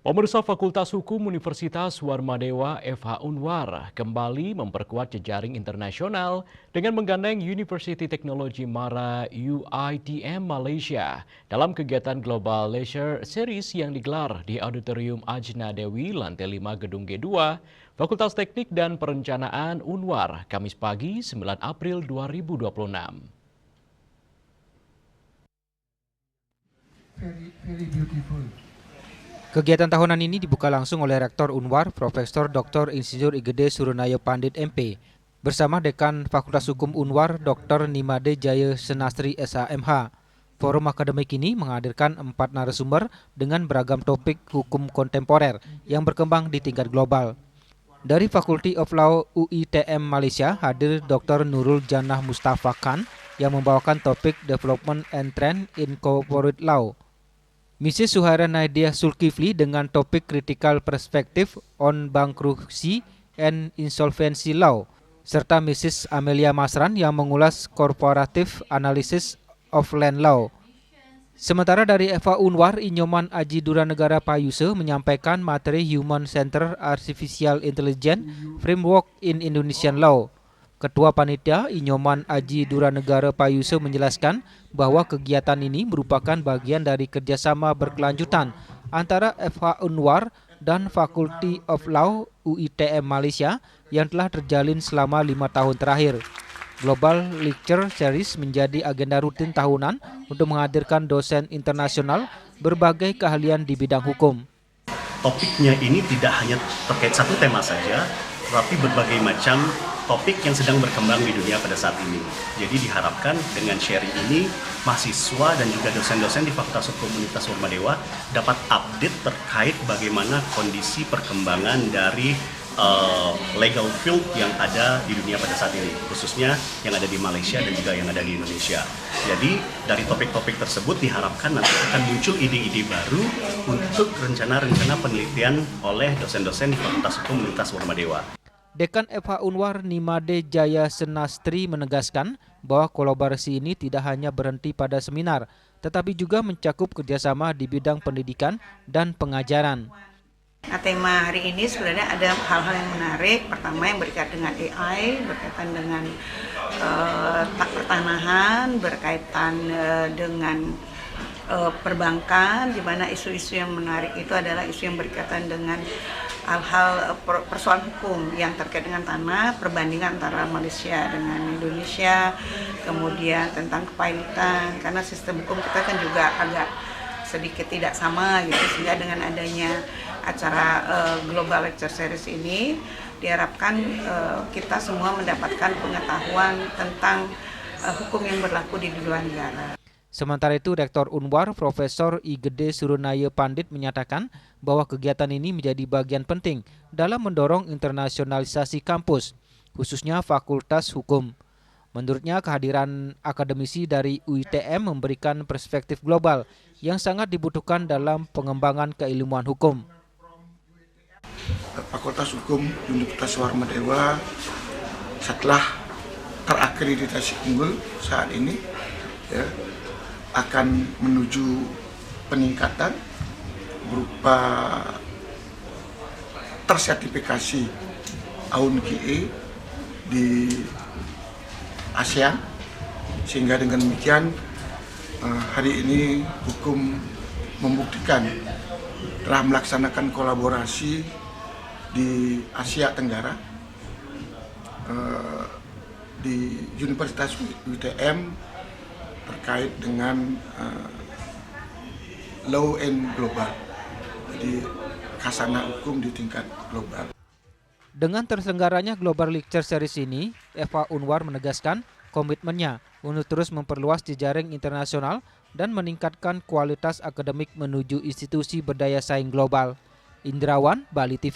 Pemirsa Fakultas Hukum Universitas Warmadewa FH Unwar kembali memperkuat jejaring internasional dengan menggandeng University Technology Mara UiTM Malaysia dalam kegiatan Global Leisure Series yang digelar di Auditorium Ajna Dewi lantai 5 Gedung G2 Fakultas Teknik dan Perencanaan Unwar Kamis pagi 9 April 2026. Very beautiful. Kegiatan tahunan ini dibuka langsung oleh Rektor Unwar, Profesor Dr. Insinyur Igede Suronayo Pandit MP, bersama Dekan Fakultas Hukum Unwar, Dr. Nimade Jaya Senastri SHMH. Forum akademik ini menghadirkan 4 narasumber dengan beragam topik hukum kontemporer yang berkembang di tingkat global. Dari Faculty of Law UiTM Malaysia hadir Dr. Nurul Janah Mustafa Khan yang membawakan topik Development and Trend in Corporate Law. Mrs. Suhaira Nadia Sulkifli dengan topik Critical Perspective on Bankruptcy and Insolvency Law, serta Mrs. Amelia Masran yang mengulas Corporative Analysis of Land Law. Sementara dari FH Unwar, Inyoman Aji Duranegara Payuse menyampaikan materi Human Centered Artificial Intelligence Framework in Indonesian Law. Ketua Panitia Inyoman Aji Duranegara Payuse menjelaskan bahwa kegiatan ini merupakan bagian dari kerjasama berkelanjutan antara FH Unwar dan Faculty of Law UiTM Malaysia yang telah terjalin selama 5 tahun terakhir. Global Lecture Series menjadi agenda rutin tahunan untuk menghadirkan dosen internasional berbagai keahlian di bidang hukum. Topiknya ini tidak hanya terkait satu tema saja, tetapi berbagai macam topik yang sedang berkembang di dunia pada saat ini. Jadi diharapkan dengan sharing ini, mahasiswa dan juga dosen-dosen di Fakultas Hukum Universitas Warmadewa dapat update terkait bagaimana kondisi perkembangan dari legal field yang ada di dunia pada saat ini, khususnya yang ada di Malaysia dan juga yang ada di Indonesia. Jadi dari topik-topik tersebut diharapkan nanti akan muncul ide-ide baru untuk rencana-rencana penelitian oleh dosen-dosen di Fakultas Hukum Universitas Warmadewa. Dekan FH Unwar Nimade Jaya Senastri menegaskan bahwa kolaborasi ini tidak hanya berhenti pada seminar, tetapi juga mencakup kerjasama di bidang pendidikan dan pengajaran. Nah, tema hari ini sebenarnya ada hal-hal yang menarik. Pertama yang berkaitan dengan AI, berkaitan dengan pertanahan, berkaitan dengan perbankan, di mana isu-isu yang menarik itu adalah isu yang berkaitan dengan hal-hal persoalan hukum yang terkait dengan tanah, perbandingan antara Malaysia dengan Indonesia, kemudian tentang kepailitan, karena sistem hukum kita kan juga agak sedikit tidak sama gitu, sehingga dengan adanya acara Global Lecture Series ini diharapkan kita semua mendapatkan pengetahuan tentang hukum yang berlaku di luar negara. Sementara itu, Rektor Unwar, Profesor Igede Suronayo Pandit menyatakan bahwa kegiatan ini menjadi bagian penting dalam mendorong internasionalisasi kampus, khususnya Fakultas Hukum. Menurutnya, kehadiran akademisi dari UiTM memberikan perspektif global yang sangat dibutuhkan dalam pengembangan keilmuan hukum. Fakultas Hukum Universitas Warmadewa setelah terakreditasi unggul saat ini ya, akan menuju peningkatan berupa tersertifikasi AUN-QE di ASEAN, sehingga dengan demikian hari ini hukum membuktikan telah melaksanakan kolaborasi di Asia Tenggara di Universitas UiTM terkait dengan law and global, jadi khazanah hukum di tingkat global. Dengan terselenggaranya Global Lecture Series ini, FH Unwar menegaskan komitmennya untuk terus memperluas jejaring internasional dan meningkatkan kualitas akademik menuju institusi berdaya saing global. Indrawan, Bali TV.